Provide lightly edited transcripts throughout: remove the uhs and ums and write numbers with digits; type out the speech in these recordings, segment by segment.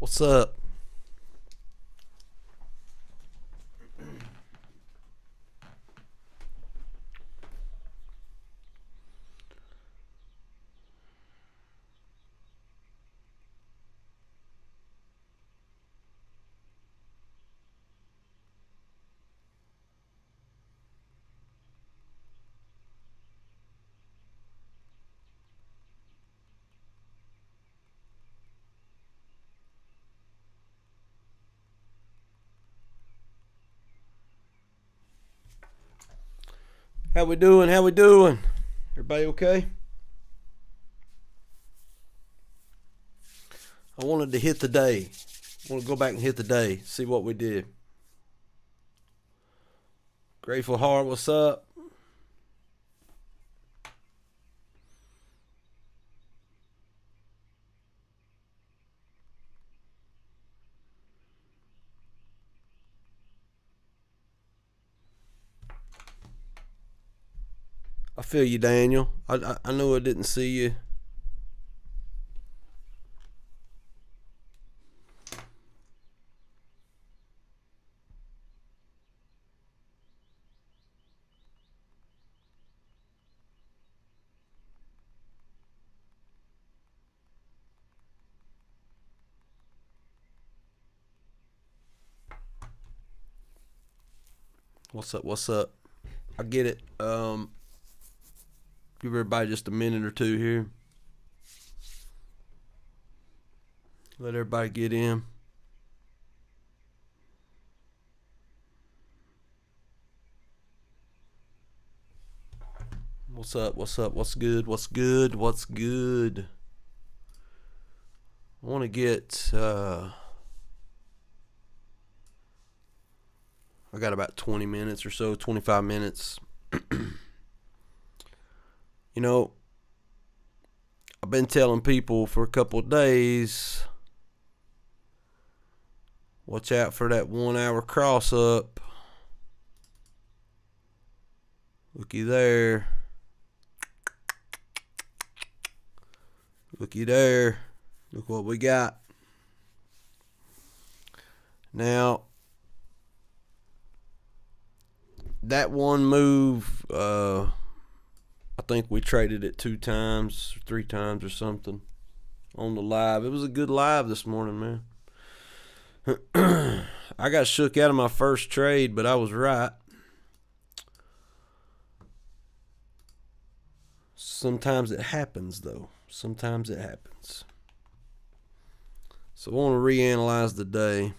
What's up? How we doing? How we doing? Everybody okay? I wanted to hit the day. I want to go back and hit the day, see what we did. Grateful Heart, what's up? I feel you, Daniel. I know I didn't see you. What's up? What's up? I get it. Give everybody just a minute or two here. Let everybody get in. What's up? What's up? What's good? What's good? What's good? I want to get. I got about 20 minutes or so, 25 minutes. You know, I've been telling people for a couple of days, watch out for that 1 hour cross up. Looky there. Looky there. Look what we got. Now, that one move, I think we traded it 2 times, 3 times or something on the live. It was a good live this morning, man. I got shook out of my first trade, but I was right. Sometimes it happens, though. Sometimes it happens. So I want to reanalyze the day.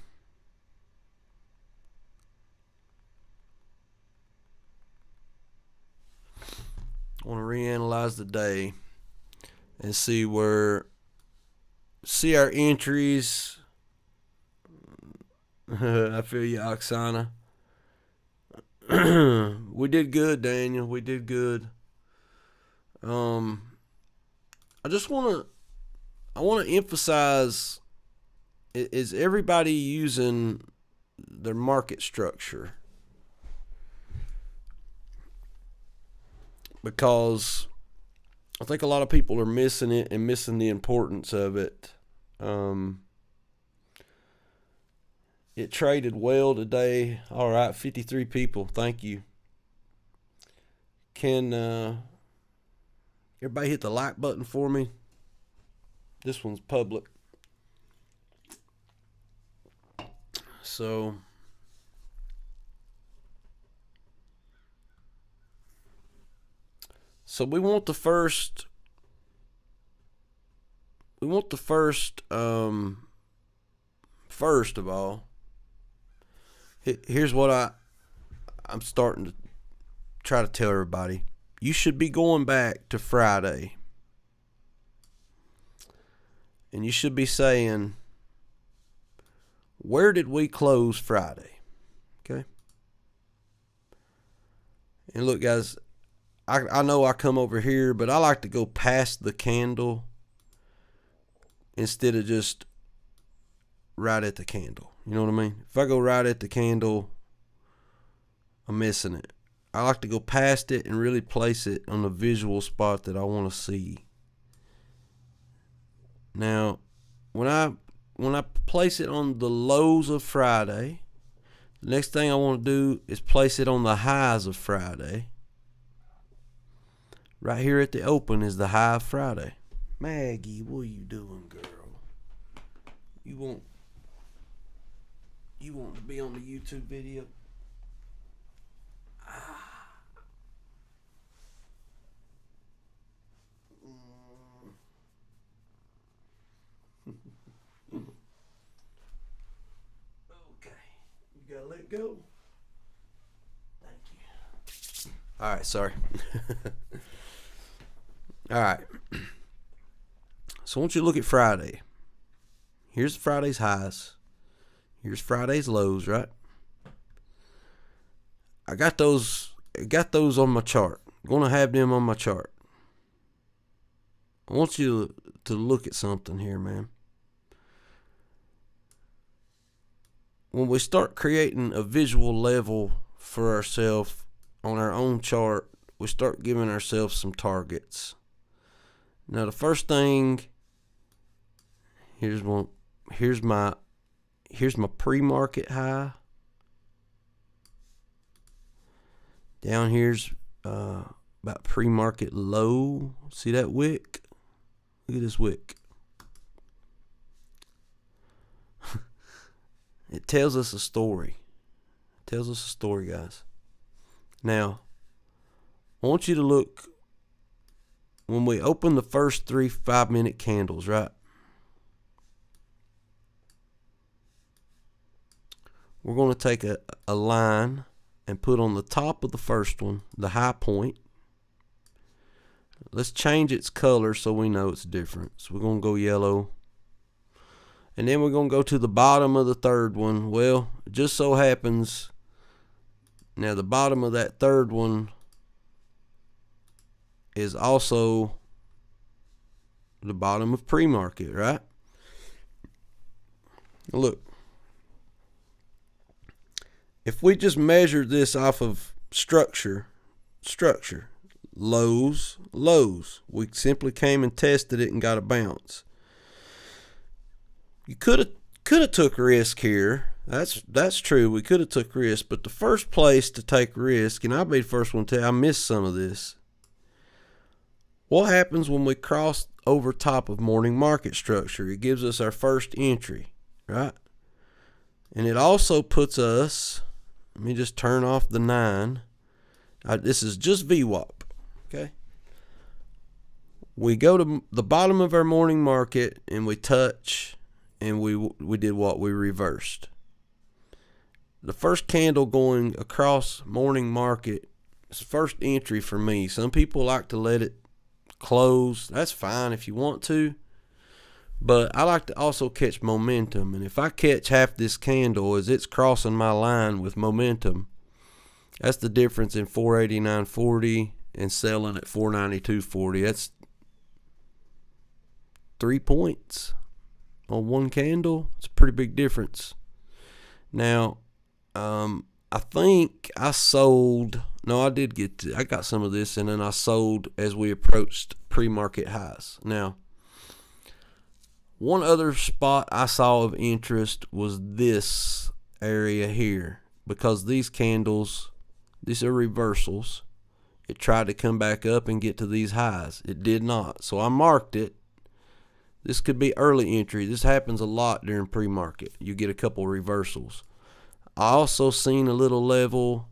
I want to reanalyze the day and see our entries. I feel you, Oksana. We did good, Daniel. We did good. I want to emphasize, is everybody using their market structure? Because I think a lot of people are missing it and missing the importance of it. It traded well today. All right, 53 people. Thank you. Can everybody hit the like button for me? This one's public. So we want the first first of all, here's what I'm starting to try to tell everybody. You should be going back to Friday, and you should be saying, where did we close Friday? Okay. And look, guys, I know I come over here, but I like to go past the candle instead of just right at the candle. You know what I mean? If I go right at the candle, I'm missing it. I like to go past it and really place it on the visual spot that I want to see. Now, when when I place it on the lows of Friday, the next thing I want to do is place it on the highs of Friday. Right here at the open is the high of Friday. Maggie, what are you doing, girl? You want to be on the YouTube video? Okay, you gotta let go. Thank you. All right, sorry. All right. So I want you to look at Friday. Here's Friday's highs. Here's Friday's lows, right? I got those on my chart. I'm going to have them on my chart. I want you to look at something here, man. When we start creating a visual level for ourselves on our own chart, we start giving ourselves some targets. Now, the first thing, here's my pre-market high. Down here's about pre-market low. See that wick? Look at this wick. It tells us a story. It tells us a story, guys. Now, I want you to look when we open the first 3 5-minute candles, right? We're going to take a line and put on the top of the first one, the high point. Let's change its color so we know it's different. So we're going to go yellow. And then we're going to go to the bottom of the third one. Well, it just so happens, now the bottom of that third one is also the bottom of pre-market, right? Look. If we just measure this off of structure, lows, we simply came and tested it and got a bounce. You could have took risk here. That's true. We could have took risk, but the first place to take risk, and I'll be the first one to tell you, I missed some of this. What happens when we cross over top of morning market structure? It gives us our first entry, right? And it also puts us, let me just turn off the 9. This is just VWAP, okay? We go to the bottom of our morning market and we touch, and we did what? We reversed. The first candle going across morning market is first entry for me. Some people like to let it close. That's fine if you want to. But I like to also catch momentum. And if I catch half this candle as it's crossing my line with momentum, that's the difference in 489.40 and selling at 492.40. That's 3 points on one candle. It's a pretty big difference. Now, I think I sold. No, I got some of this, and then I sold as we approached pre-market highs. Now, one other spot I saw of interest was this area here, because these candles, these are reversals. It tried to come back up and get to these highs. It did not. So I marked it. This could be early entry. This happens a lot during pre-market. You get a couple reversals. I also seen a little level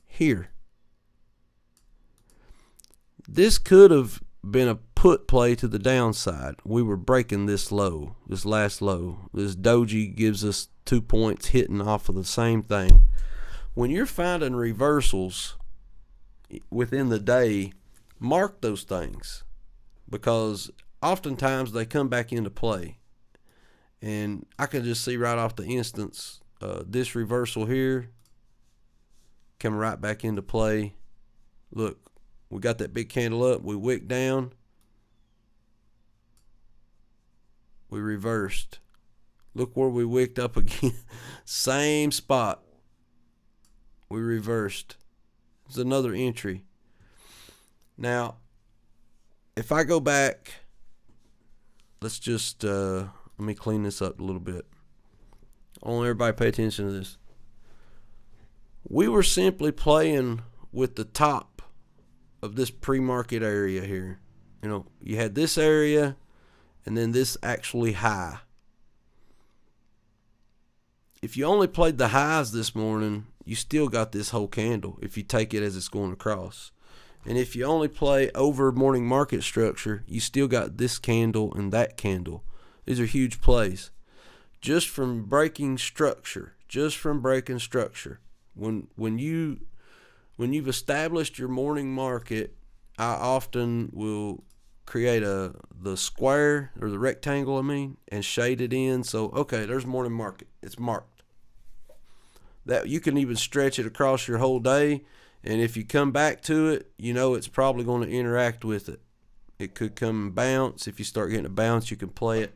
here. This could have been a put play to the downside. We were breaking this low, this last low. This doji gives us 2 points hitting off of the same thing. When you're finding reversals within the day, mark those things, because oftentimes they come back into play. And I can just see right off the instance, this reversal here coming right back into play. Look, we got that big candle up, we wicked down, we reversed. Look where we wicked up again. Same spot. We reversed. It's another entry. Now, if I go back, let's just Let me clean this up a little bit. I want everybody to pay attention to this. We were simply playing with the top of this pre-market area here. You know, you had this area and then this actually high. If you only played the highs this morning, you still got this whole candle if you take it as it's going across. And if you only play over morning market structure, you still got this candle and that candle. These are huge plays. Just from breaking structure. When you've established your morning market, I often will create the square or the rectangle, and shade it in. So, okay, there's morning market. It's marked. That you can even stretch it across your whole day, and if you come back to it, you know it's probably going to interact with it. It could come and bounce. If you start getting a bounce, you can play it.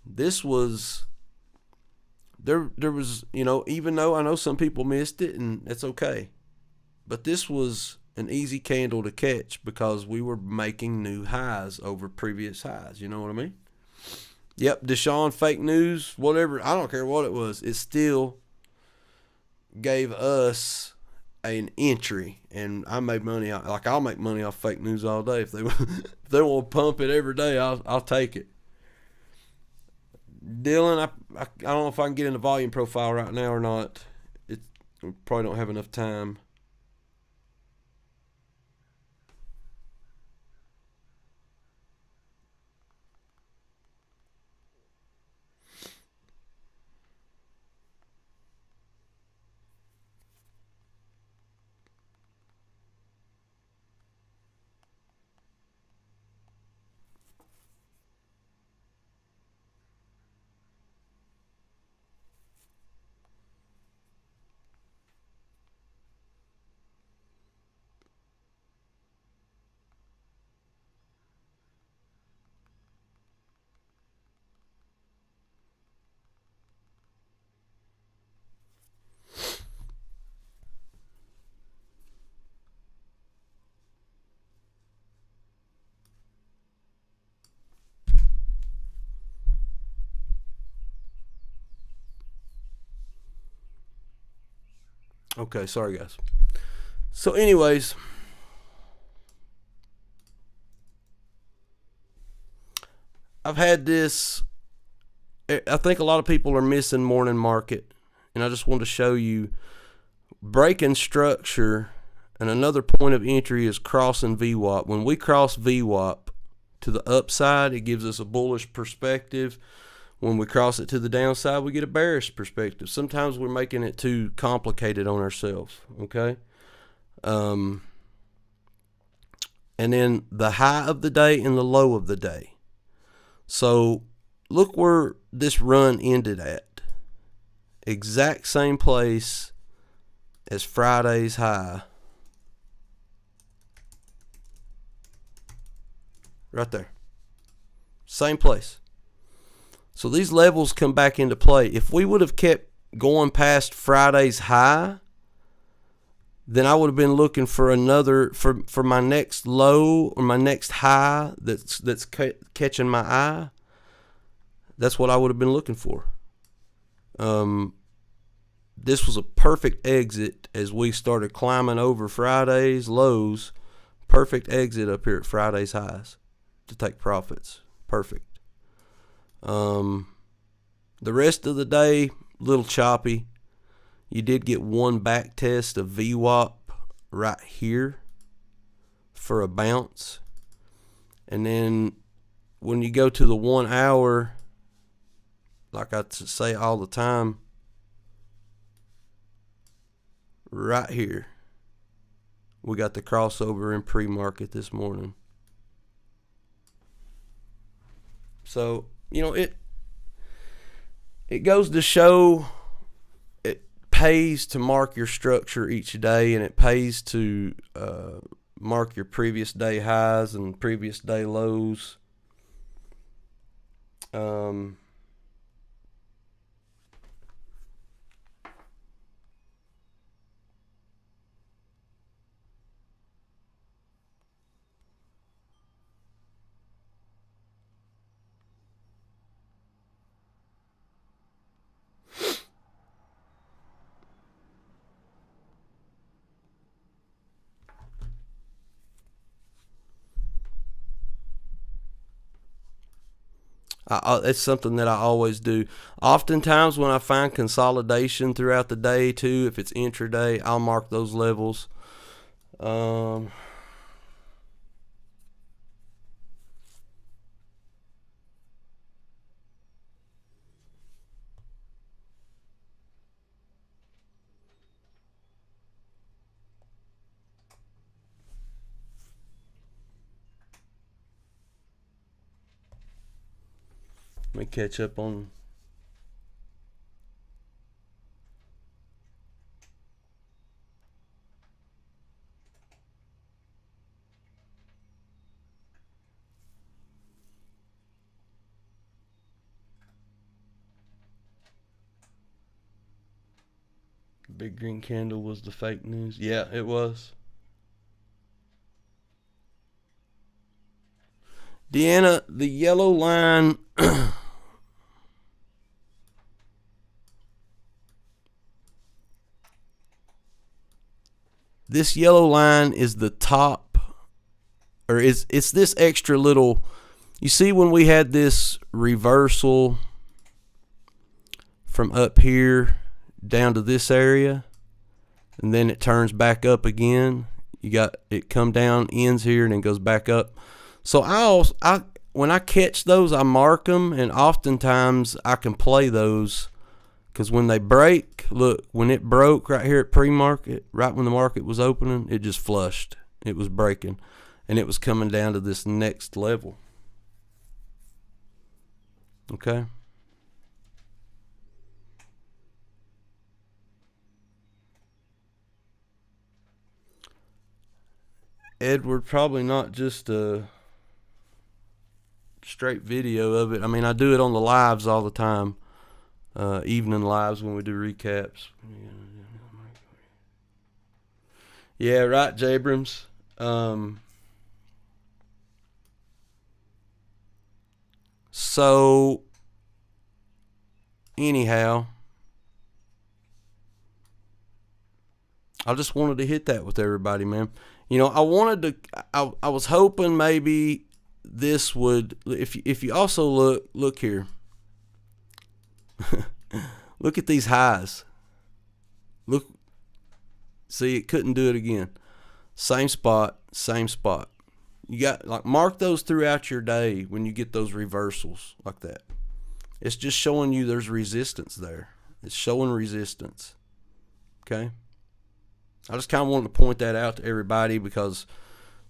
This was there was, even though I know some people missed it, and it's okay, but this was an easy candle to catch because we were making new highs over previous highs. You know what I mean? Yep, Deshaun fake news, whatever. I don't care what it was. It still gave us an entry, and I made money. I'll make money off fake news all day. If they if they want to pump it every day, I'll take it. Dylan, I don't know if I can get in the volume profile right now or not. We probably don't have enough time. Okay, sorry guys. So anyways, I've had this. I think a lot of people are missing morning market, and I just want to show you breaking structure. And another point of entry is crossing VWAP. When we cross VWAP to the upside, it gives us a bullish perspective. When we cross it to the downside, we get a bearish perspective. Sometimes we're making it too complicated on ourselves, okay? And then the high of the day and the low of the day. So look where this run ended at. Exact same place as Friday's high. Right there. Same place. So these levels come back into play. If we would have kept going past Friday's high, then I would have been looking for another, for my next low or my next high that's catching my eye. That's what I would have been looking for. This was a perfect exit as we started climbing over Friday's lows. Perfect exit up here at Friday's highs to take profits. Perfect. The rest of the day, a little choppy. You did get one back test of VWAP right here for a bounce. And then when you go to the 1 hour, like I say all the time, right here, we got the crossover in pre-market this morning. So, it goes to show it pays to mark your structure each day, and it pays to mark your previous day highs and previous day lows. It's something that I always do. Oftentimes when I find consolidation throughout the day too, if it's intraday, I'll mark those levels. Let me catch up on. Big green candle was the fake news. Yeah, it was. Deanna, the yellow line. This yellow line is the top, or it's this extra little. You see when we had this reversal from up here down to this area, and then it turns back up again. You got it come down, ends here, and then goes back up. So I when I catch those, I mark them, and oftentimes I can play those because when they break, look, when it broke right here at pre-market, right when the market was opening, it just flushed. It was breaking, and it was coming down to this next level. Okay. Edward, probably not just a straight video of it. I mean, I do it on the lives all the time, evening lives when we do recaps. Yeah, right, Jabrams. So, anyhow, I just wanted to hit that with everybody, man. You know, I wanted to. I was hoping maybe this would. If you also look here, look at these highs. Look, see, it couldn't do it again. Same spot, same spot. You got like mark those throughout your day when you get those reversals like that. It's just showing you there's resistance there. It's showing resistance. Okay. I just kind of wanted to point that out to everybody because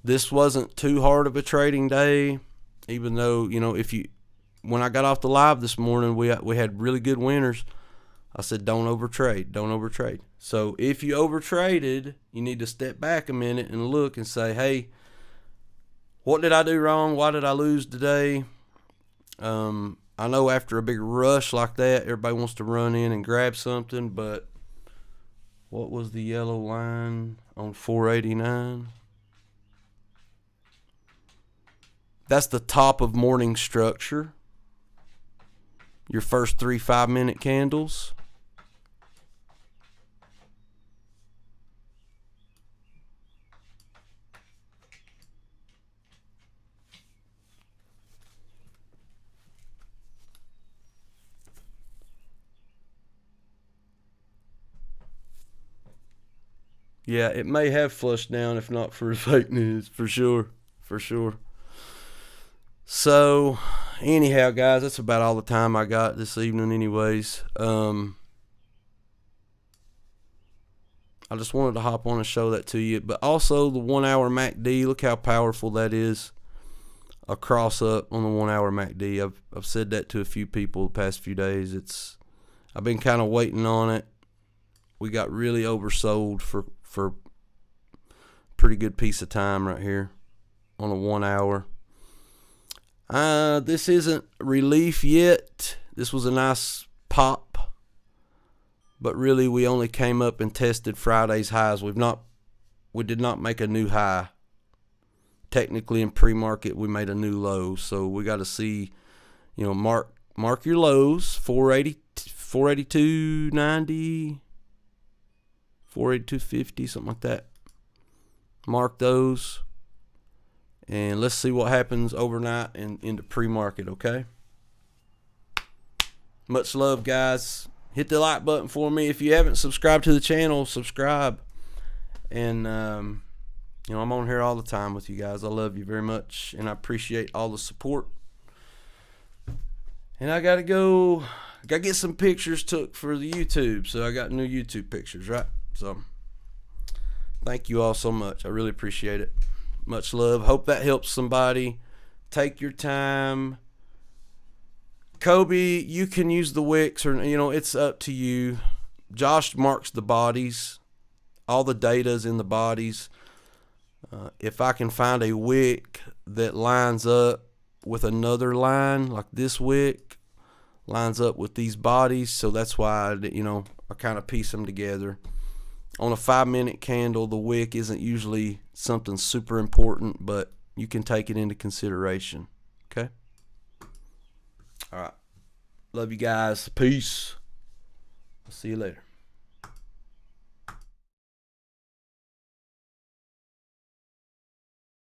this wasn't too hard of a trading day, even though, you know, when I got off the live this morning, we had really good winners. I said, don't overtrade. So if you overtraded, you need to step back a minute and look and say, hey, what did I do wrong? Why did I lose today? I know after a big rush like that, everybody wants to run in and grab something, but what was the yellow line on 489? That's the top of morning structure. Your first 3 5-minute candles. Yeah, it may have flushed down if not for fake news, for sure. So, anyhow, guys, that's about all the time I got this evening anyways. I just wanted to hop on and show that to you. But also the 1 hour MACD, look how powerful that is. A cross up on the 1 hour MACD. I've said that to a few people the past few days. I've been kind of waiting on it. We got really oversold for pretty good piece of time right here on a 1 hour. This isn't relief yet. This was a nice pop, but really we only came up and tested Friday's highs. We did not make a new high. Technically in pre-market we made a new low, so we got to see, you know, mark your lows, 480, 482.90, 482.50, something like that. Mark those, and let's see what happens overnight and into pre-market, okay? Much love, guys. Hit the like button for me. If you haven't subscribed to the channel, subscribe. And, I'm on here all the time with you guys. I love you very much, and I appreciate all the support. And I got to go. Got to get some pictures took for the YouTube. So I got new YouTube pictures, right? So thank you all so much. I really appreciate it. Much love. Hope that helps somebody. Take your time. Kobe, you can use the wicks, or it's up to you. Josh marks the bodies. All the data's in the bodies. If I can find a wick that lines up with another line, like this wick lines up with these bodies, so that's why I kind of piece them together. On a 5-minute candle, the wick isn't usually something super important, but you can take it into consideration. Okay? All right. Love you guys. Peace. I'll see you later.